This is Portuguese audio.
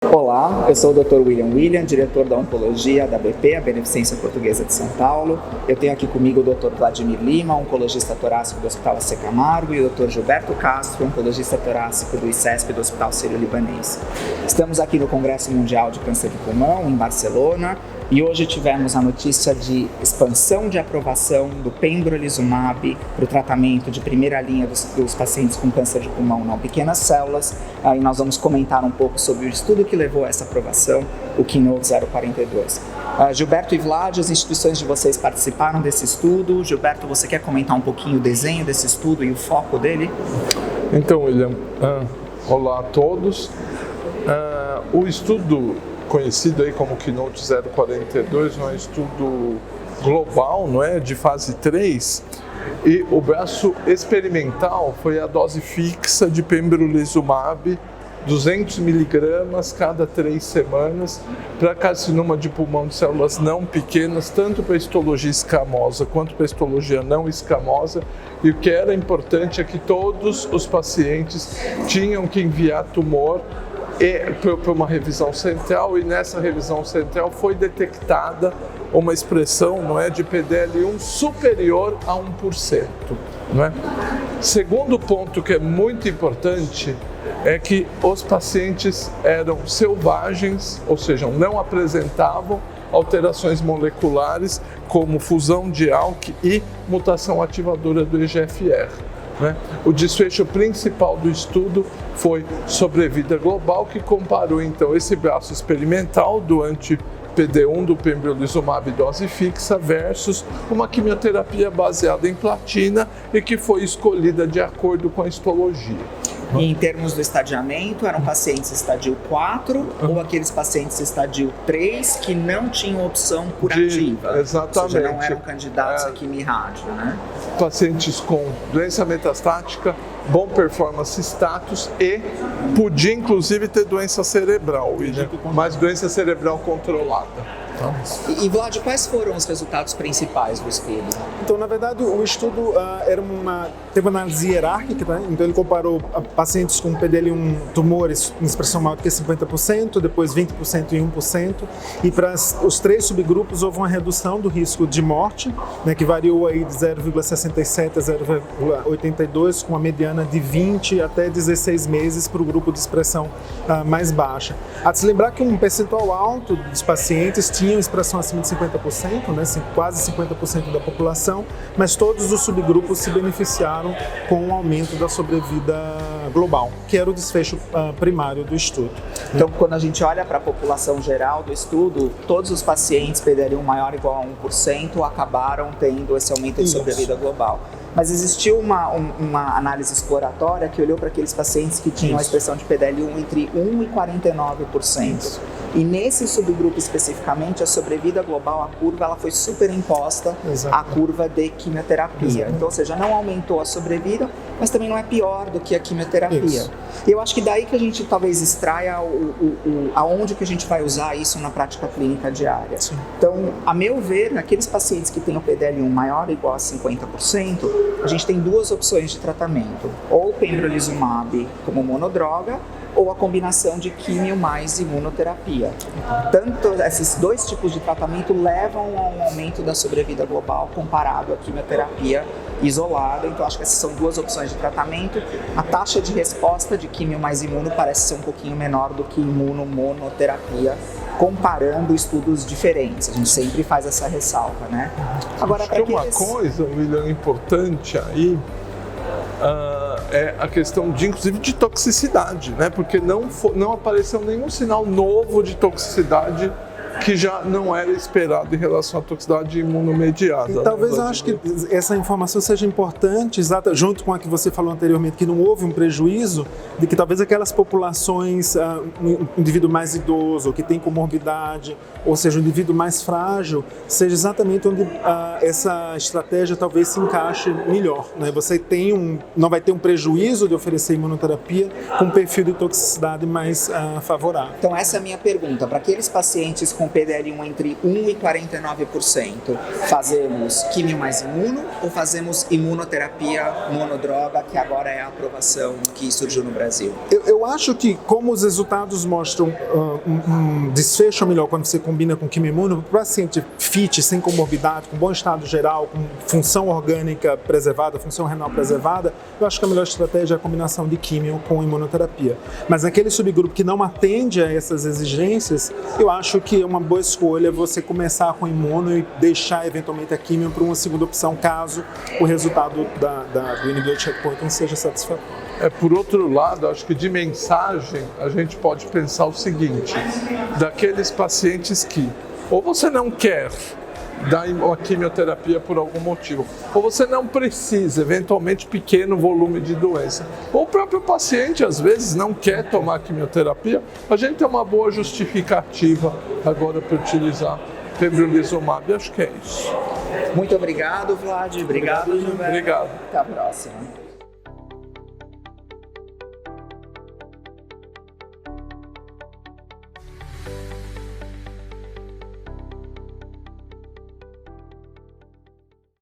Olá, eu sou o Dr. William, diretor da Oncologia da BP, a Beneficência Portuguesa de São Paulo. Eu tenho aqui comigo o Dr. Vladimir Lima, oncologista torácico do Hospital AC Camargo, e o Dr. Gilberto Castro, oncologista torácico do ICESP do Hospital Sírio-Libanês. Estamos aqui no Congresso Mundial de Câncer de Pulmão, em Barcelona, e hoje tivemos a notícia de expansão de aprovação do pembrolizumab para o tratamento de primeira linha dos pacientes com câncer de pulmão não pequenas células. E nós vamos comentar um pouco sobre o estudo que levou a essa aprovação, o KEYNOTE-042. Gilberto e Vlad, as instituições de vocês participaram desse estudo. Gilberto, você quer comentar um pouquinho o desenho desse estudo e o foco dele? Então, William, olá a todos. O estudo conhecido aí como KEYNOTE-042 é um estudo global, não é, de fase 3, e o braço experimental foi a dose fixa de pembrolizumab, 200 miligramas cada 3 semanas, para carcinoma de pulmão de células não pequenas, tanto para histologia escamosa quanto para histologia não escamosa. E o que era importante é que todos os pacientes tinham que enviar tumor para uma revisão central, e nessa revisão central foi detectada uma expressão, não é, de PDL1 superior a 1%. Não é? Segundo ponto que é muito importante é que os pacientes eram selvagens, ou seja, não apresentavam alterações moleculares como fusão de ALK e mutação ativadora do EGFR. O desfecho principal do estudo foi sobrevida global, que comparou então esse braço experimental do anti-PD1 do pembrolizumab dose fixa versus uma quimioterapia baseada em platina e que foi escolhida de acordo com a histologia. E em termos do estadiamento, eram pacientes estadio 4 ou aqueles pacientes estadio 3 que não tinham opção curativa? Exatamente. Ou seja, não eram candidatos a quimio-rádio, né? Pacientes com doença metastática, bom performance status e podia inclusive ter doença cerebral, mas doença cerebral controlada. E Vlad, quais foram os resultados principais do estudo? Então, na verdade, o estudo teve uma análise hierárquica, né? Então ele comparou pacientes com PDL1 tumores em expressão maior do que 50%, depois 20% e 1%, e para os 3 subgrupos houve uma redução do risco de morte, né, que variou aí de 0,67 a 0,82, com uma mediana de 20 até 16 meses para o grupo de expressão mais baixa. Há de se lembrar que um percentual alto dos pacientes tinham expressão acima de 50%, né, quase 50% da população, mas todos os subgrupos se beneficiaram com o aumento da sobrevida global, que era o desfecho primário do estudo. Então, quando a gente olha para a população geral do estudo, todos os pacientes PDL1 maior ou igual a 1% acabaram tendo esse aumento de sobrevida global. Mas existiu uma análise exploratória que olhou para aqueles pacientes que tinham a expressão de PDL1 entre 1% e 49%. E nesse subgrupo especificamente, a sobrevida global, a curva, ela foi superimposta à curva de quimioterapia. Então, ou seja, não aumentou a sobrevida, mas também não é pior do que a quimioterapia. E eu acho que daí que a gente talvez extraia aonde que a gente vai usar isso na prática clínica diária. Sim. Então, a meu ver, naqueles pacientes que têm o PDL1 maior ou igual a 50%, a gente tem 2 opções de tratamento. Ou pembrolizumab como monodroga, ou a combinação de químio mais imunoterapia. Tanto esses 2 tipos de tratamento levam a um aumento da sobrevida global comparado à quimioterapia isolada. Então acho que essas são 2 opções de tratamento. A taxa de resposta de químio mais imuno parece ser um pouquinho menor do que imunomonoterapia, comparando estudos diferentes. A gente sempre faz essa ressalva, né? Agora, acho que uma coisa, William, importante aí é a questão inclusive de toxicidade, né? Porque não apareceu nenhum sinal novo de toxicidade que já não era esperado em relação à toxicidade imunomediada. E talvez eu acho que essa informação seja importante, junto com a que você falou anteriormente, que não houve um prejuízo, de que talvez aquelas populações, um indivíduo mais idoso, que tem comorbidade, ou seja, um indivíduo mais frágil, seja exatamente onde essa estratégia talvez se encaixe melhor, né? Você não vai ter um prejuízo de oferecer imunoterapia com um perfil de toxicidade mais favorável. Então essa é a minha pergunta, para aqueles pacientes com PDL1 entre 1 e 49%, fazemos quimio mais imuno ou fazemos imunoterapia monodroga, que agora é a aprovação que surgiu no Brasil? Eu acho que, como os resultados mostram um desfecho melhor quando você combina com quimio-imuno, para o paciente fit, sem comorbidade, com bom estado geral, com função orgânica preservada, função renal preservada, eu acho que a melhor estratégia é a combinação de quimio com imunoterapia. Mas naquele subgrupo que não atende a essas exigências, eu acho que é uma boa escolha você começar com imuno e deixar eventualmente a quimio para uma segunda opção, caso o resultado do inibidor de checkpoint não seja satisfatório. Por outro lado, acho que de mensagem a gente pode pensar o seguinte, daqueles pacientes que ou você não quer dar uma quimioterapia por algum motivo, ou você não precisa, eventualmente pequeno volume de doença, ou o próprio paciente às vezes não quer tomar quimioterapia, a gente tem uma boa justificativa agora para utilizar pembrolizumab, acho que é isso. Muito obrigado, Vlad. Obrigado, Gilberto. Obrigado. Até a próxima.